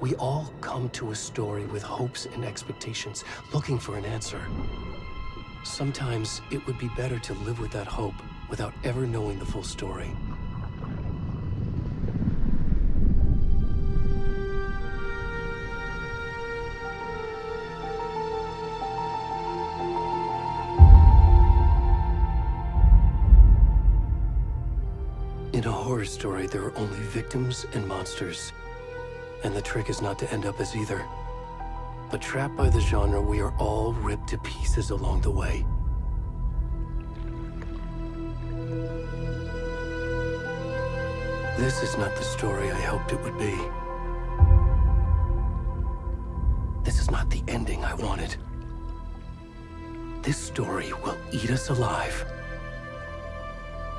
We all come to a story with hopes and expectations, looking for an answer. Sometimes it would be better to live with that hope without ever knowing the full story. In a horror story, there are only victims and monsters. And the trick is not to end up as either. But trapped by the genre, we are all ripped to pieces along the way. This is not the story I hoped it would be. This is not the ending I wanted. This story will eat us alive.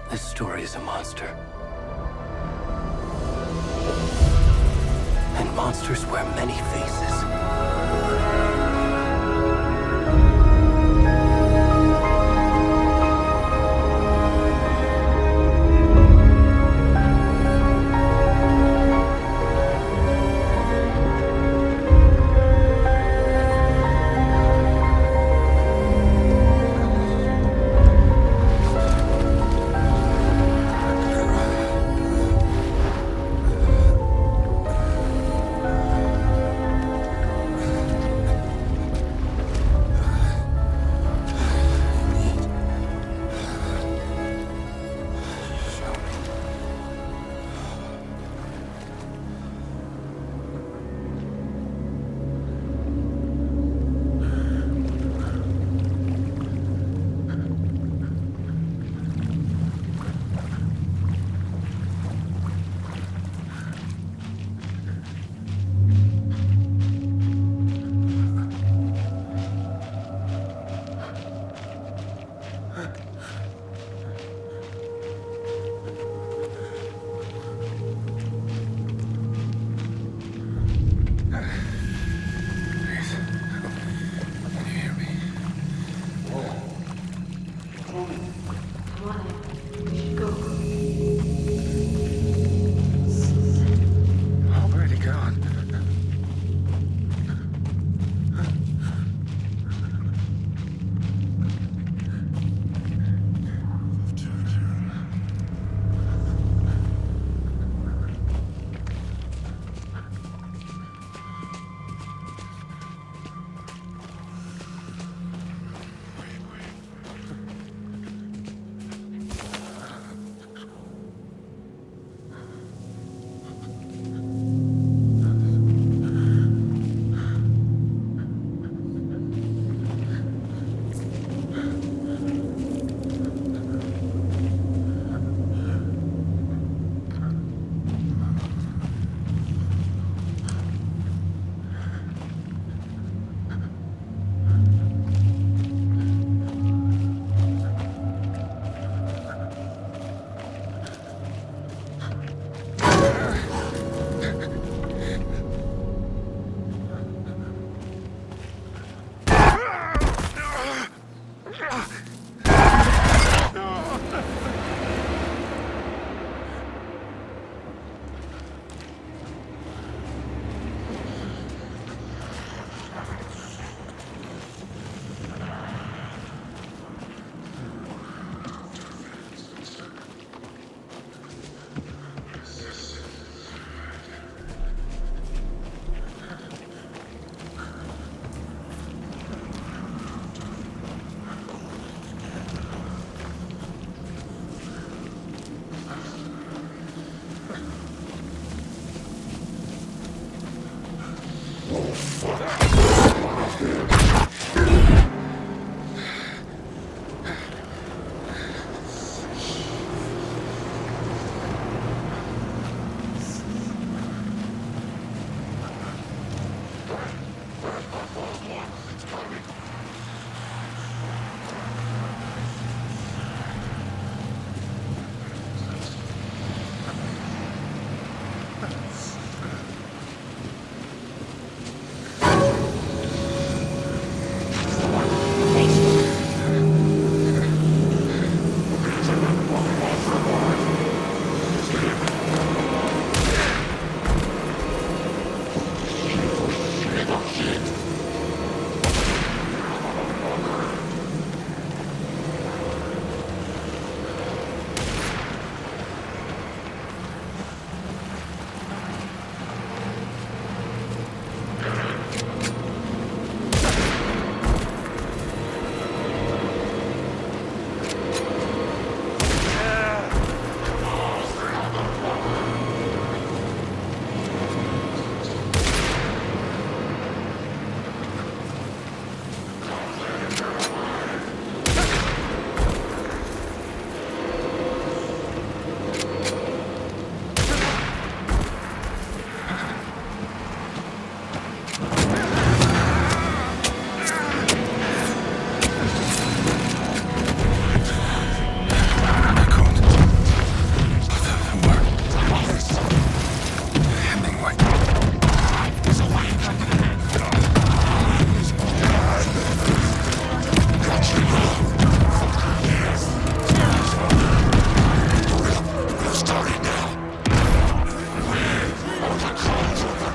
This story is a monster. And monsters wear many faces.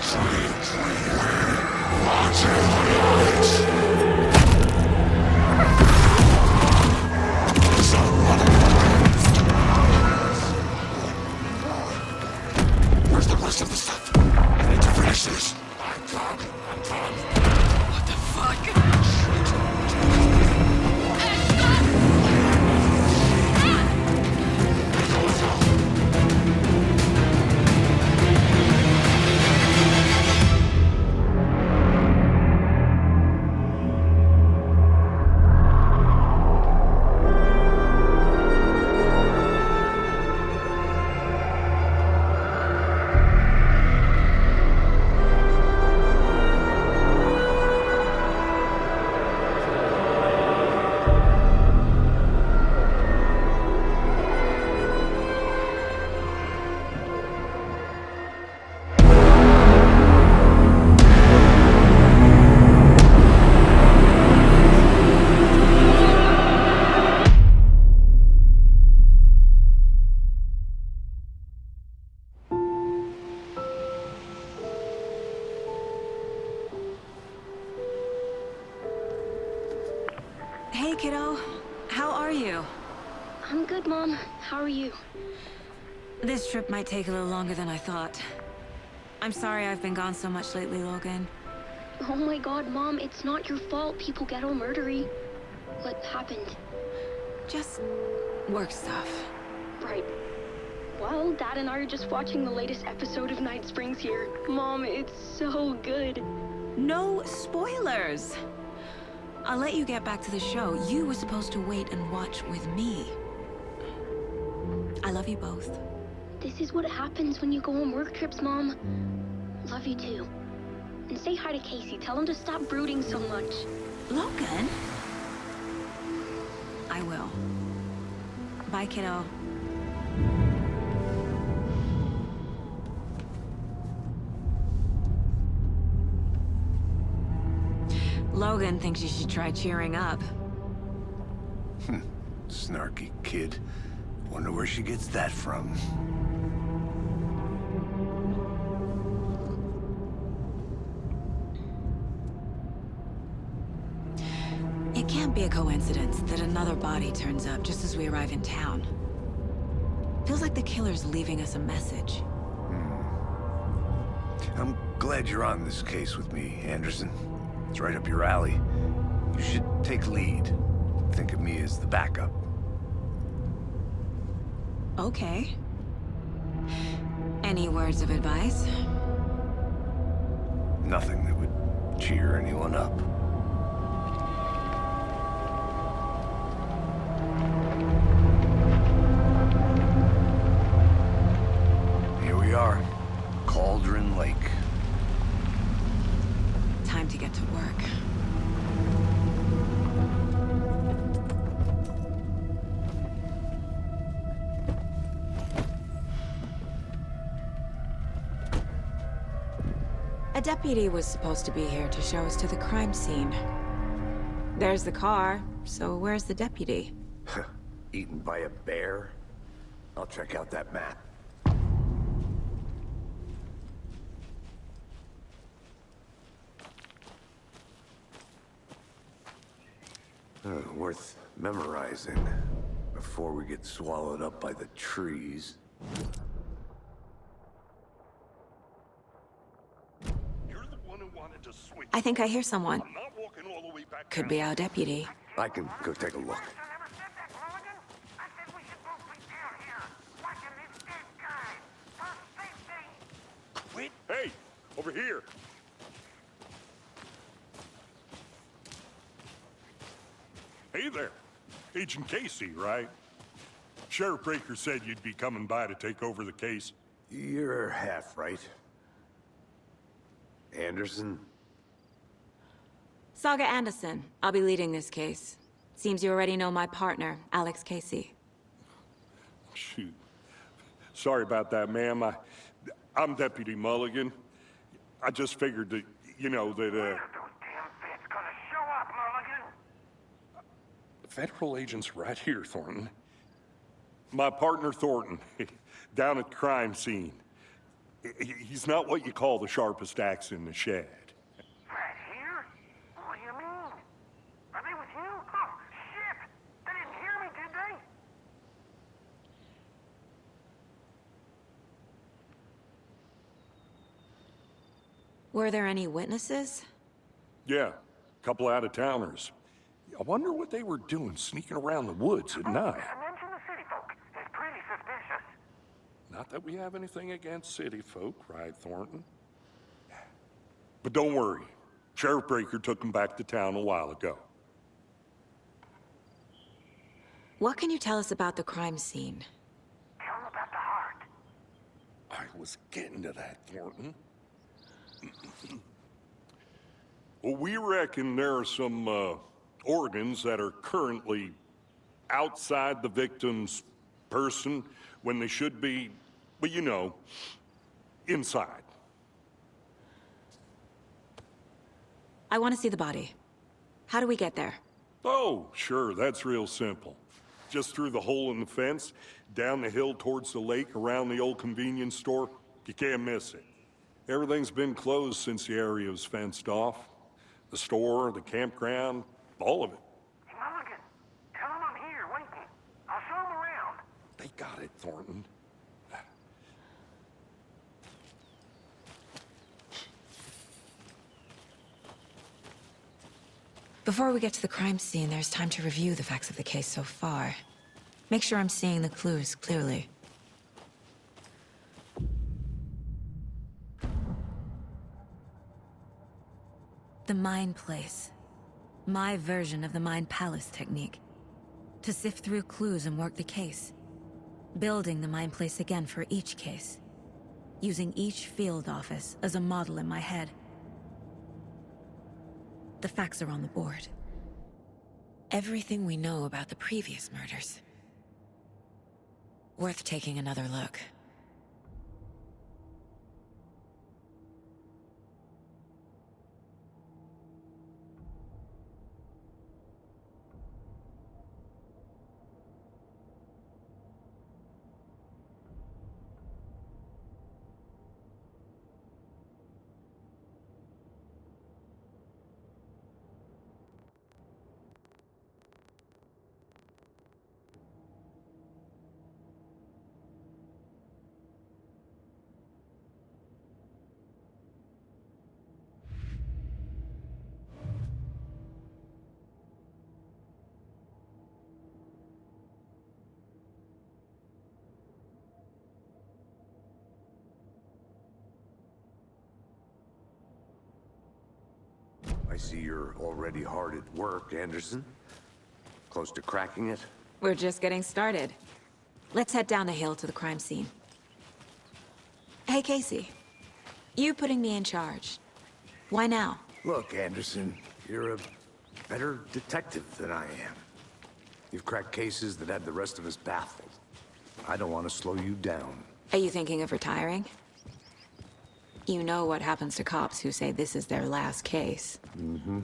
Where's the rest of the stuff? I need to finish this. I'm done. What the fuck? Hey, kiddo. How are you? I'm good, Mom. How are you? This trip might take a little longer than I thought. I'm sorry I've been gone so much lately, Logan. Oh my god, Mom, it's not your fault people get all murdery. What happened? Just work stuff. Right. Well, Dad and I are just watching the latest episode of Night Springs here. Mom, it's so good. No spoilers! I'll let you get back to the show. You were supposed to wait and watch with me. I love you both. This is what happens when you go on work trips, Mom. Love you too. And say hi to Casey. Tell him to stop brooding so much. Logan? I will. Bye, kiddo. Logan thinks you should try cheering up. Snarky kid. Wonder where she gets that from. It can't be a coincidence that another body turns up just as we arrive in town. Feels like the killer's leaving us a message. I'm glad you're on this case with me, Anderson. It's right up your alley. You should take lead. Think of me as the backup. Okay. Any words of advice? Nothing that would cheer anyone up. Here we are. Cauldron Lake. Time to get to work. A deputy was supposed to be here to show us to the crime scene. There's the car, so where's the deputy? Eaten by a bear? I'll check out that map. Worth memorizing before we get swallowed up by the trees. You're the one who wanted to switch. I think I hear someone. I'm not walking all the way back Could down. be our deputy. I can go take a look. Wait. Hey, over here. Hey there. Agent Casey, right? Sheriff Breaker said you'd be coming by to take over the case. You're half right. Anderson? Saga Anderson. I'll be leading this case. Seems you already know my partner, Alex Casey. Shoot. Sorry about that, ma'am. I'm Deputy Mulligan. I just figured that, you know, that, Federal agent's right here, Thornton. My partner, Thornton, down at crime scene. He's not what you call the sharpest axe in the shed. Right here? What do you mean? Are they with you? Oh, shit! They didn't hear me, did they? Were there any witnesses? Yeah, a couple out-of-towners. I wonder what they were doing sneaking around the woods at night. Mention the city folk. It's pretty suspicious. Not that we have anything against city folk, right, Thornton? But don't worry. Sheriff Breaker took them back to town a while ago. What can you tell us about the crime scene? Tell them about the heart. I was getting to that, Thornton. Well, we reckon there are some organs that are currently outside the victim's person when they should be, well, you know, inside. I want to see the body. How do we get there? Oh, sure, that's real simple. Just through the hole in the fence, down the hill towards the lake, around the old convenience store. You can't miss it. Everything's been closed since the area was fenced off. The store, the campground, all of it. Mulligan, tell them I'm here waiting. I'll show them around. They got it, Thornton. Before we get to the crime scene, there's time to review the facts of the case so far. Make sure I'm seeing the clues clearly. The Mind Place. My version of the Mind Palace technique. To sift through clues and work the case. Building the Mind Place again for each case. Using each field office as a model in my head. The facts are on the board. Everything we know about the previous murders. Worth taking another look. I see you're already hard at work, Anderson. Close to cracking it? We're just getting started. Let's head down the hill to the crime scene. Hey, Casey. You putting me in charge. Why now? Look, Anderson, you're a better detective than I am. You've cracked cases that had the rest of us baffled. I don't want to slow you down. Are you thinking of retiring? You know what happens to cops who say this is their last case. Mm-hmm.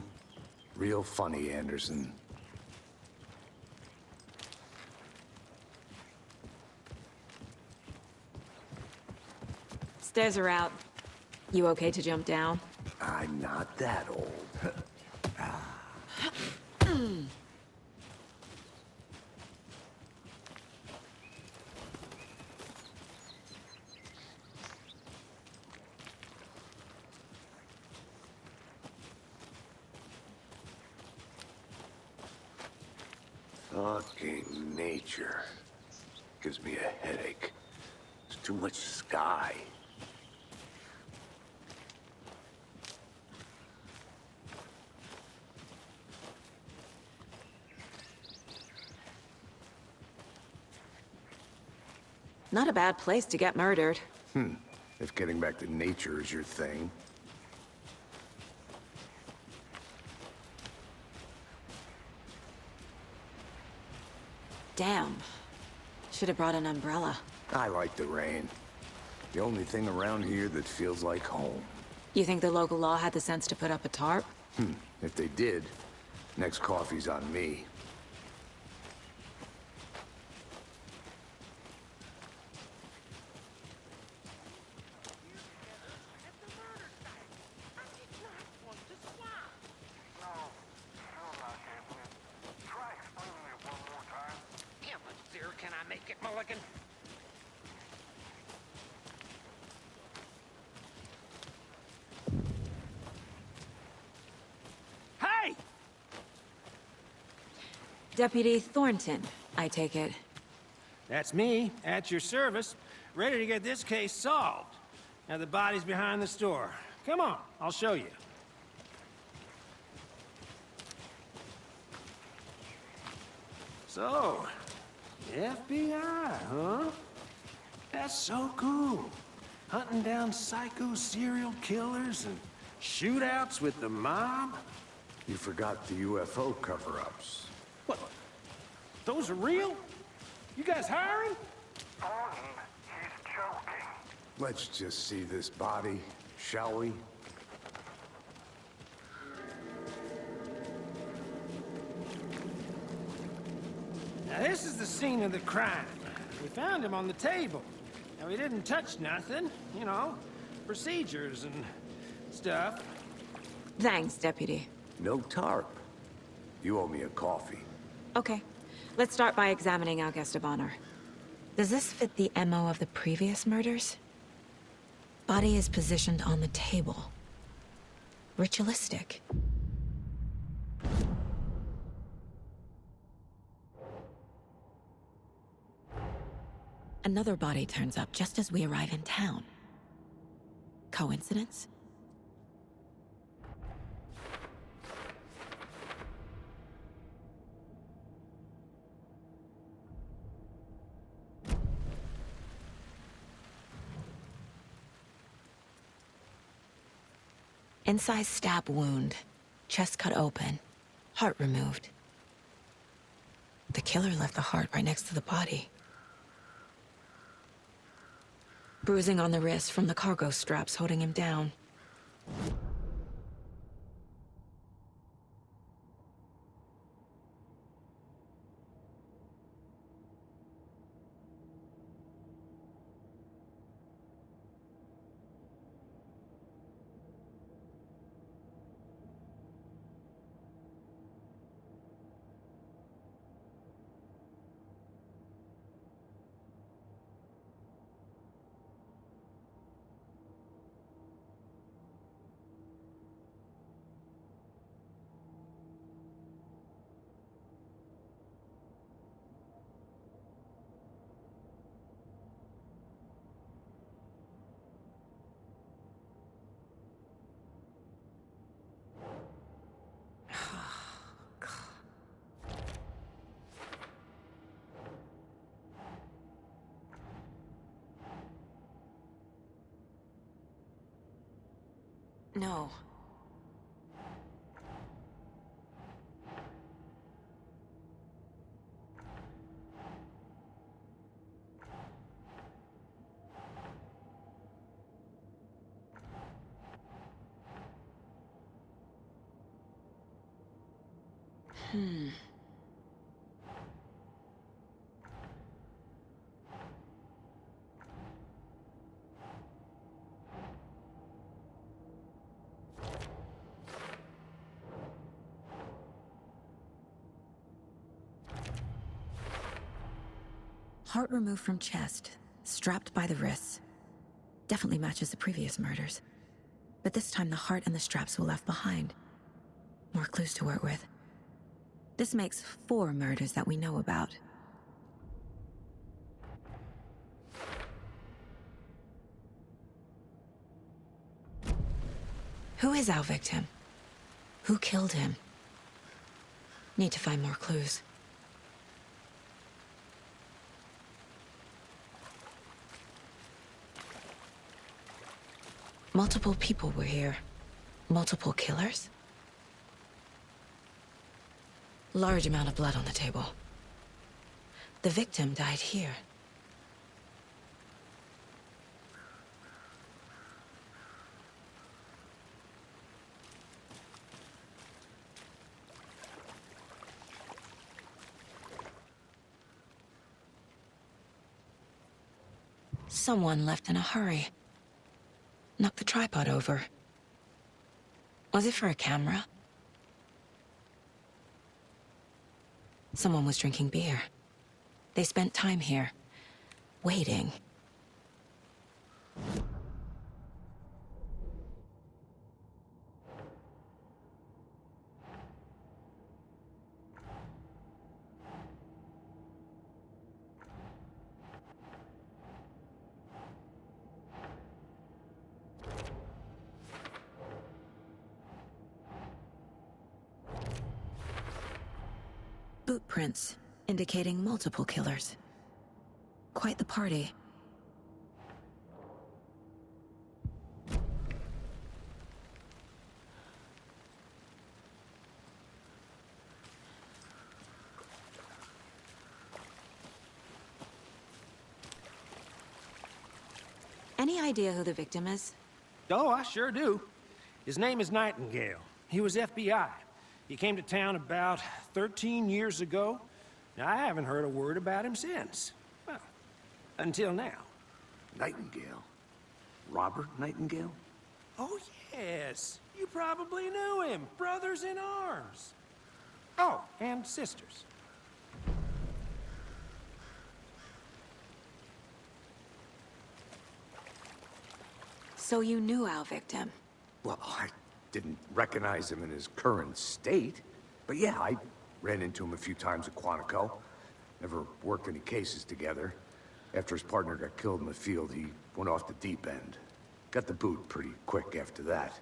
Real funny, Anderson. Stairs are out. You okay to jump down? I'm not that old. Fucking nature. Gives me a headache. There's too much sky. Not a bad place to get murdered. If getting back to nature is your thing. Damn. Should have brought an umbrella. I like the rain. The only thing around here that feels like home. You think the local law had the sense to put up a tarp? If they did, next coffee's on me. Deputy Thornton, I take it. That's me, at your service, ready to get this case solved. Now the body's behind the store. Come on, I'll show you. So, FBI, huh? That's so cool. Hunting down psycho serial killers and shootouts with the mob. You forgot the UFO cover-ups. What? Those are real? You guys hiring? Thornton, he's joking. Let's just see this body, shall we? Now this is the scene of the crime. We found him on the table. Now we didn't touch nothing, you know, procedures and stuff. Thanks, Deputy. No tarp. You owe me a coffee. Okay, let's start by examining our guest of honor. Does this fit the MO of the previous murders? Body is positioned on the table. Ritualistic. Another body turns up just as we arrive in town. Coincidence? Incised stab wound, chest cut open, heart removed. The killer left the heart right next to the body. Bruising on the wrist from the cargo straps holding him down. No. Heart removed from chest, strapped by the wrists. Definitely matches the previous murders. But this time the heart and the straps were left behind. More clues to work with. This makes 4 murders that we know about. Who is our victim? Who killed him? Need to find more clues. Multiple people were here. Multiple killers? Large amount of blood on the table. The victim died here. Someone left in a hurry. Knocked the tripod over. Was it for a camera? Someone was drinking beer. They spent time here, waiting. boot prints, indicating multiple killers. Quite the party. Any idea who the victim is? Oh, I sure do. His name is Nightingale. He was FBI. He came to town about 13 years ago. Now, I haven't heard a word about him since. Well, until now. Nightingale? Robert Nightingale? Oh, yes. You probably knew him. Brothers in arms. Oh, and sisters. So you knew our victim? Well, I didn't recognize him in his current state. But yeah, I ran into him a few times at Quantico. Never worked any cases together. After his partner got killed in the field, he went off the deep end. Got the boot pretty quick after that.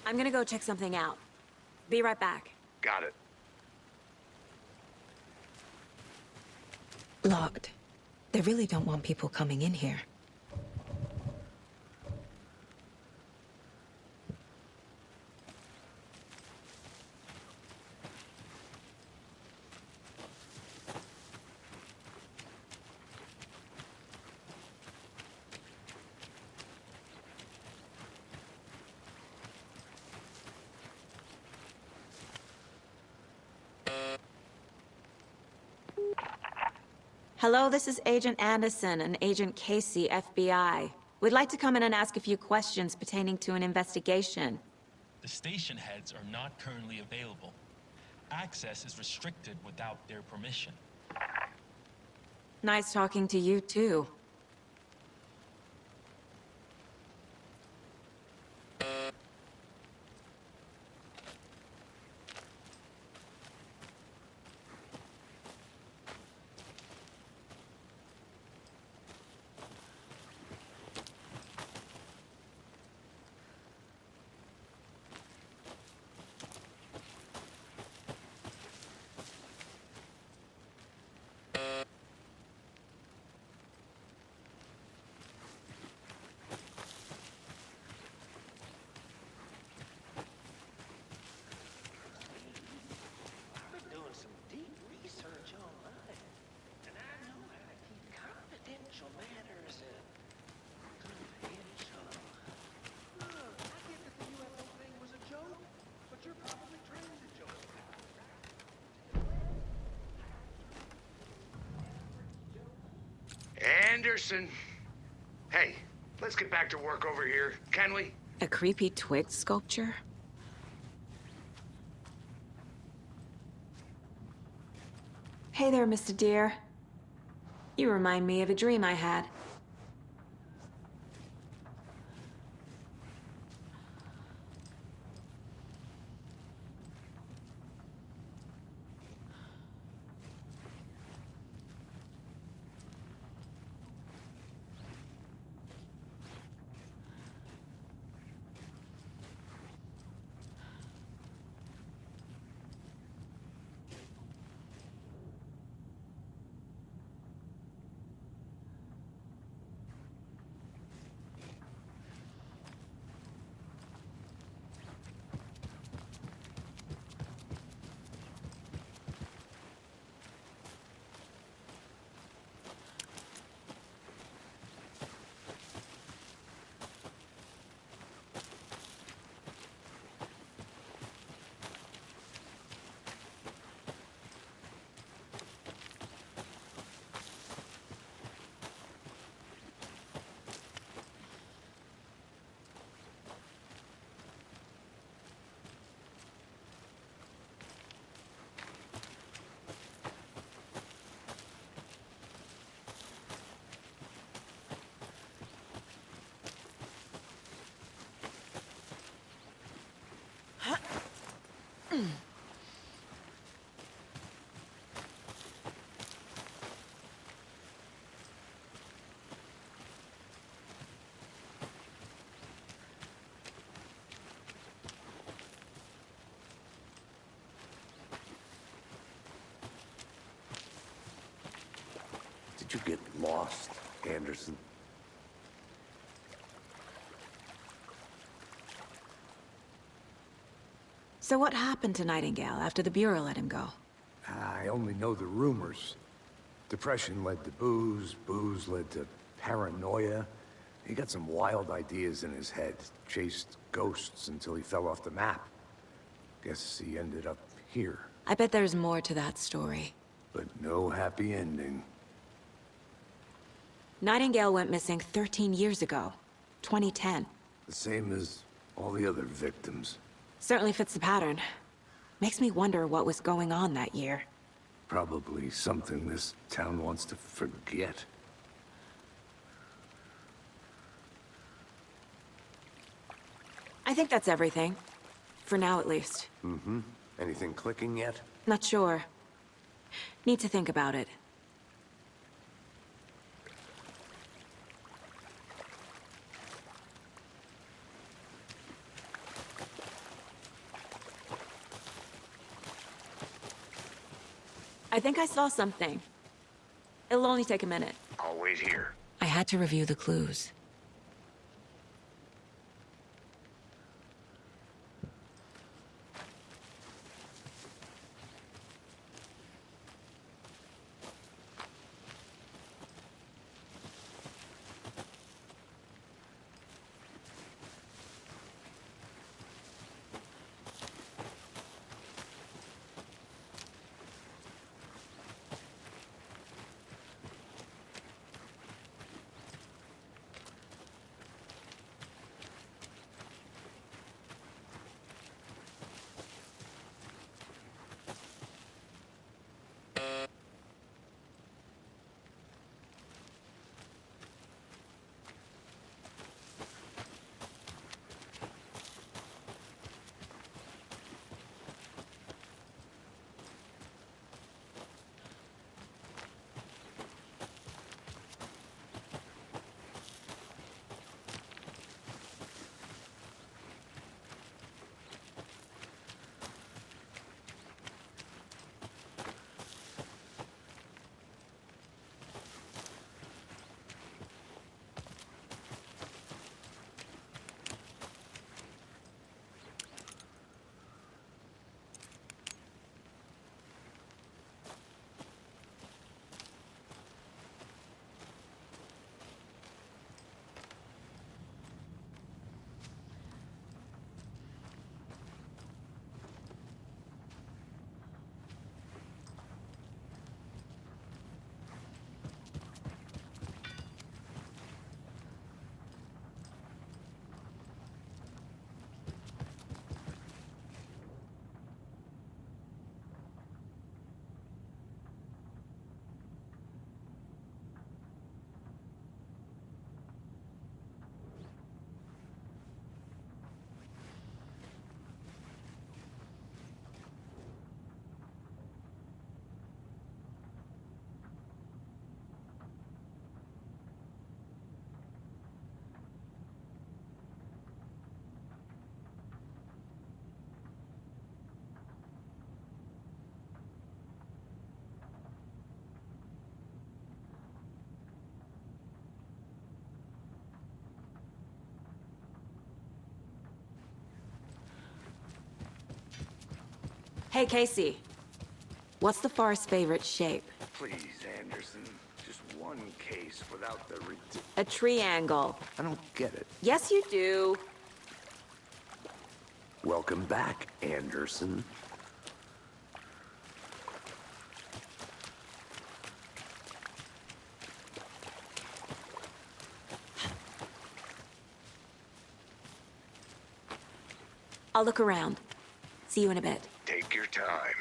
I'm gonna go check something out. Be right back. Got it. Locked. They really don't want people coming in here. Hello, this is Agent Anderson and Agent Casey, FBI. We'd like to come in and ask a few questions pertaining to an investigation. The station heads are not currently available. Access is restricted without their permission. Nice talking to you, too. Anderson. Hey, let's get back to work over here, can we? A creepy twig sculpture? Hey there, Mr. Deer. You remind me of a dream I had. you get lost, Anderson? So what happened to Nightingale after the Bureau let him go? I only know the rumors. Depression led to booze, booze led to paranoia. He got some wild ideas in his head, chased ghosts until he fell off the map. Guess he ended up here. I bet there's more to that story. But no happy ending. Nightingale went missing 13 years ago, 2010. The same as all the other victims. Certainly fits the pattern. Makes me wonder what was going on that year. Probably something this town wants to forget. I think that's everything. For now, at least. Mm-hmm. Anything clicking yet? Not sure. Need to think about it. I think I saw something. It'll only take a minute. I'll wait here. I had to review the clues. Hey, Casey. What's the far's favorite shape? Please, Anderson. Just one case without the A triangle. I don't get it. Yes, you do. Welcome back, Anderson. I'll look around. See you in a bit. Take your time.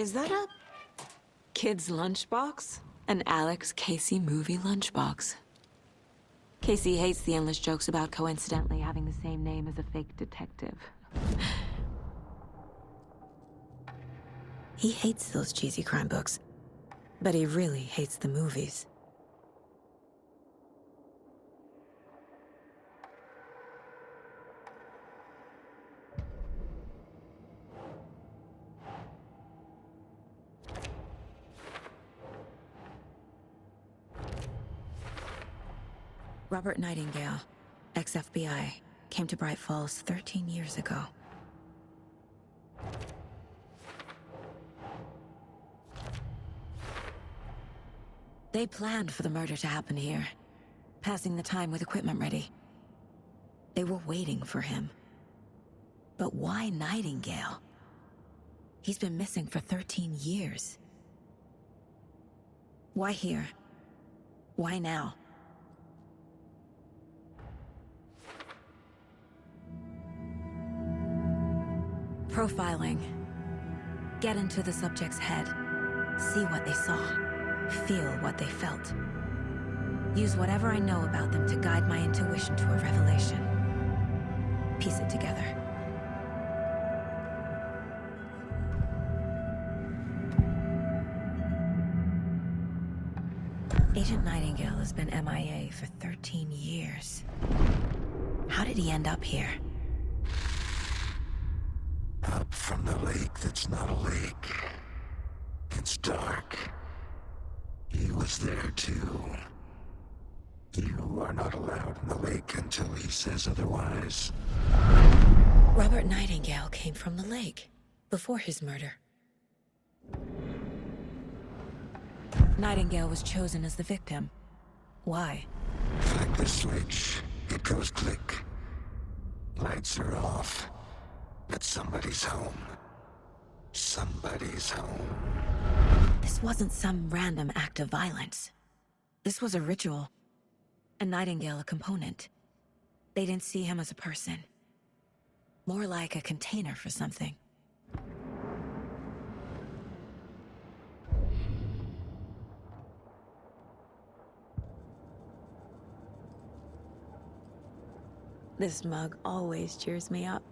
Is that a kid's lunchbox? An Alex Casey movie lunchbox. Casey hates the endless jokes about coincidentally having the same name as a fake detective. He hates those cheesy crime books, but he really hates the movies. Robert Nightingale, ex-FBI, came to Bright Falls 13 years ago. They planned for the murder to happen here, passing the time with equipment ready. They were waiting for him. But why Nightingale? He's been missing for 13 years. Why here? Why now? Profiling. Get into the subject's head. See what they saw. Feel what they felt. Use whatever I know about them to guide my intuition to a revelation. Piece it together. Agent Nightingale has been MIA for 13 years. How did he end up here? Up from the lake that's not a lake. It's dark. He was there too. You are not allowed in the lake until he says otherwise. Robert Nightingale came from the lake, before his murder. Nightingale was chosen as the victim. Why? Flick the switch. It goes click. Lights are off. But somebody's home. Somebody's home. This wasn't some random act of violence. This was a ritual. And Nightingale a component. They didn't see him as a person. More like a container for something. This mug always cheers me up.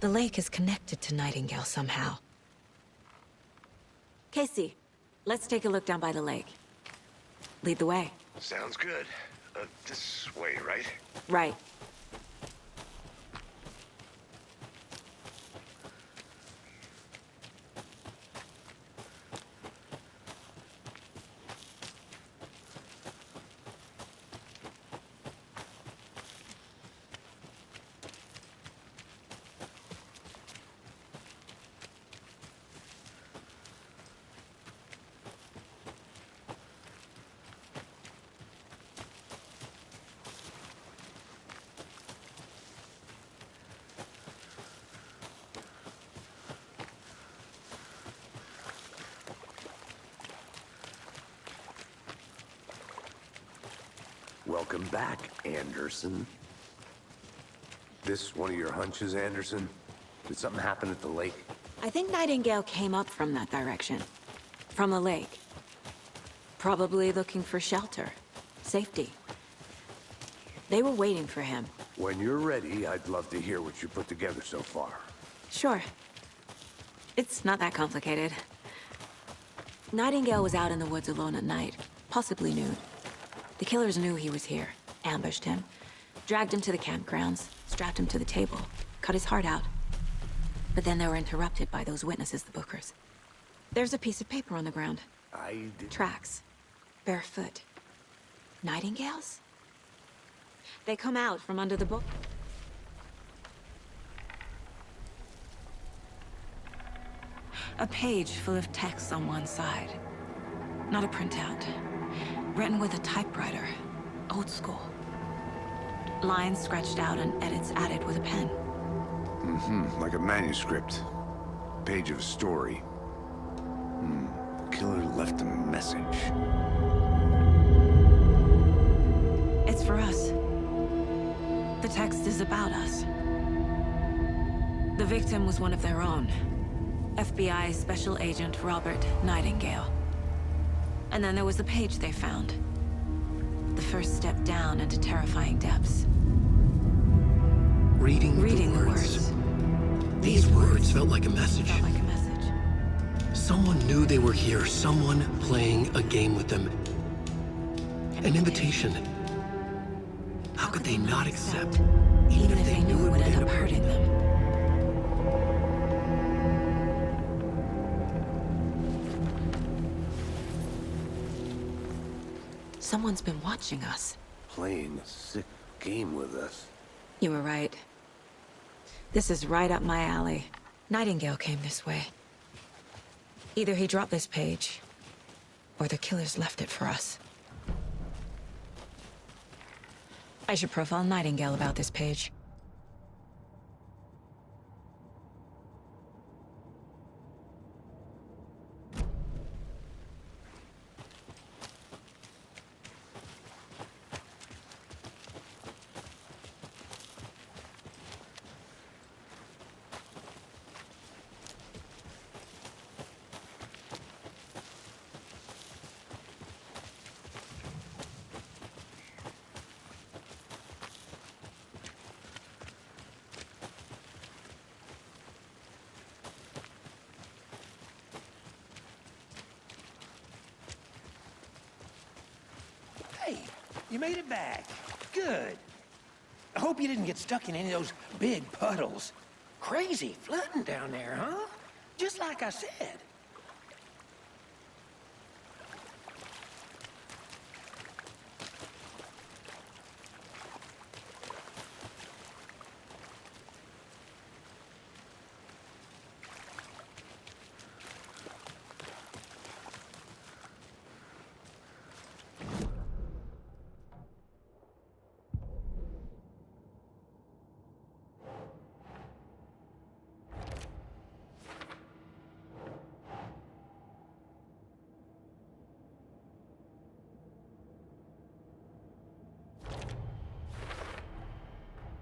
The lake is connected to Nightingale somehow. Casey, let's take a look down by the lake. Lead the way. Sounds good. This way, right? Right. Welcome back, Anderson. This one of your hunches, Anderson? Did something happen at the lake? I think Nightingale came up from that direction. From the lake. Probably looking for shelter. Safety. They were waiting for him. When you're ready, I'd love to hear what you put together so far. Sure. It's not that complicated. Nightingale was out in the woods alone at night, possibly nude. The killers knew he was here, ambushed him, dragged him to the campgrounds, strapped him to the table, cut his heart out. But then they were interrupted by those witnesses, the Bookers. There's a piece of paper on the ground. Tracks. Barefoot. Nightingales? They come out from under the book. A page full of text on one side. Not a printout. Written with a typewriter. Old school. Lines scratched out and edits added with a pen. Like a manuscript. Page of a story. The killer left a message. It's for us. The text is about us. The victim was one of their own. FBI Special Agent Robert Nightingale. And then there was the page they found. The first step down into terrifying depths. Reading the words. These words felt like a message. Felt like a message. Someone knew they were here, someone playing a game with them. An invitation. How could they not accept, even if they knew it would end up hurting them? Someone's been watching us. Playing a sick game with us. You were right. This is right up my alley. Nightingale came this way. Either he dropped this page, or the killers left it for us. I should profile Nightingale about this page. Hey, you made it back. Good. I hope you didn't get stuck in any of those big puddles. Crazy flooding down there, huh? Just like I said.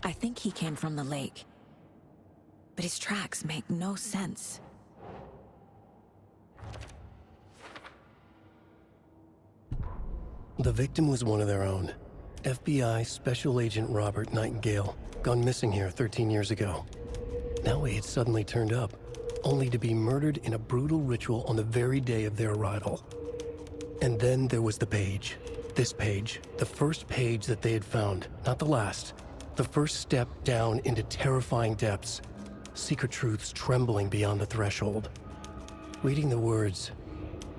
I think he came from the lake. But his tracks make no sense. The victim was one of their own. FBI Special Agent Robert Nightingale, gone missing here 13 years ago. Now he had suddenly turned up, only to be murdered in a brutal ritual on the very day of their arrival. And then there was the page. This page, the first page that they had found, not the last. The first step down into terrifying depths. Secret truths trembling beyond the threshold. Reading the words,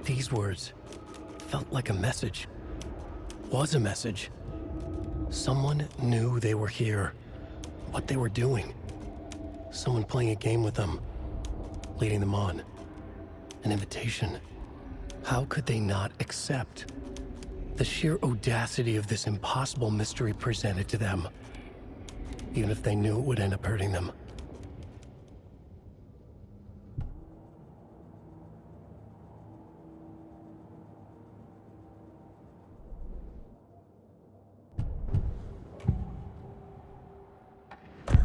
these words, felt like a message. Was a message. Someone knew they were here. What they were doing. Someone playing a game with them. Leading them on. An invitation. How could they not accept? The sheer audacity of this impossible mystery presented to them. Even if they knew it would end up hurting them.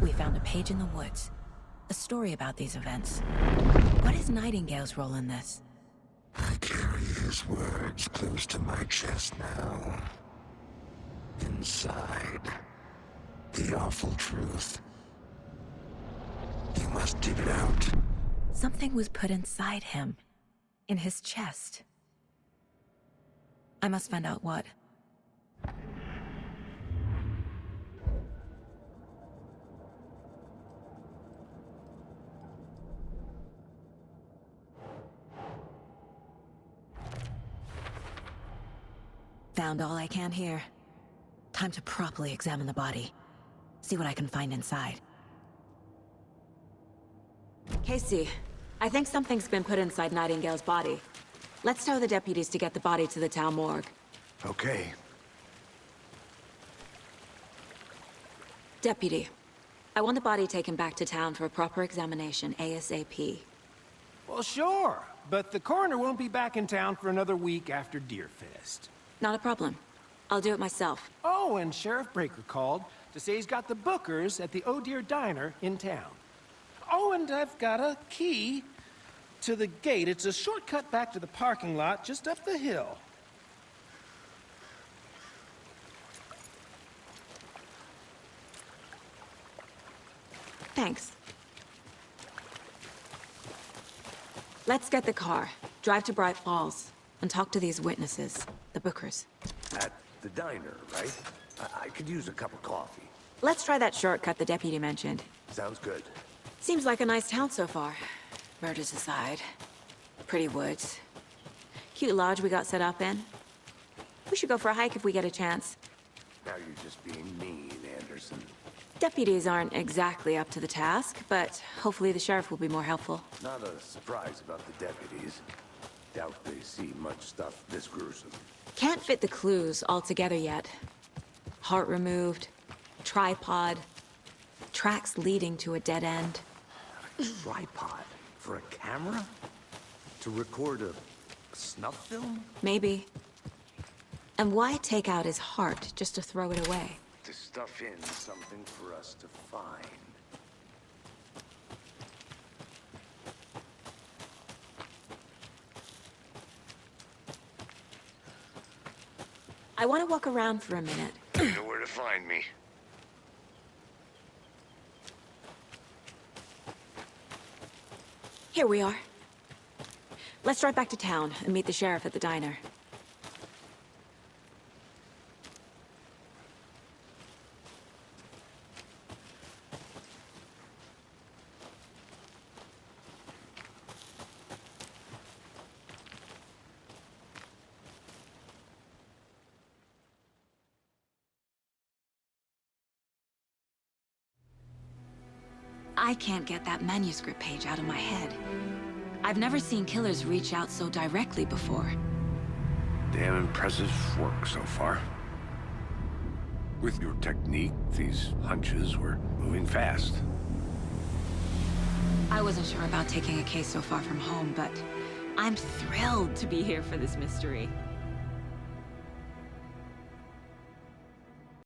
We found a page in the woods. A story about these events. What is Nightingale's role in this? I carry his words close to my chest now. Inside, the awful truth. You must dig it out. Something was put inside him. In his chest. I must find out what. Found all I can here. Time to properly examine the body. See what I can find inside. Casey, I think something's been put inside Nightingale's body. Let's tell the deputies to get the body to the town morgue. Okay. Deputy, I want the body taken back to town for a proper examination, ASAP. Well, sure, but the coroner won't be back in town for another week after Deerfest. Not a problem. I'll do it myself. Oh, and Sheriff Breaker called to say he's got the bookers at the Oh Dear Diner in town. Oh, and I've got a key to the gate. It's a shortcut back to the parking lot just up the hill. Thanks. Let's get the car, drive to Bright Falls, and talk to these witnesses, the bookers. At the diner, right? I could use a cup of coffee. Let's try that shortcut the deputy mentioned. Sounds good. Seems like a nice town so far. Murders aside. Pretty woods. Cute lodge we got set up in. We should go for a hike if we get a chance. Now you're just being mean, Anderson. Deputies aren't exactly up to the task, but hopefully the sheriff will be more helpful. Not a surprise about the deputies. Doubt they see much stuff this gruesome. Can't fit the clues all together yet. Heart removed, tripod, tracks leading to a dead end. A tripod? For a camera? To record a snuff film? Maybe. And why take out his heart just to throw it away? To stuff in something for us to find. I want to walk around for a minute. You know where to find me. Here we are. Let's drive back to town and meet the sheriff at the diner. I can't get that manuscript page out of my head. I've never seen killers reach out so directly before. Damn impressive work so far. With your technique, these hunches were moving fast. I wasn't sure about taking a case so far from home, but I'm thrilled to be here for this mystery.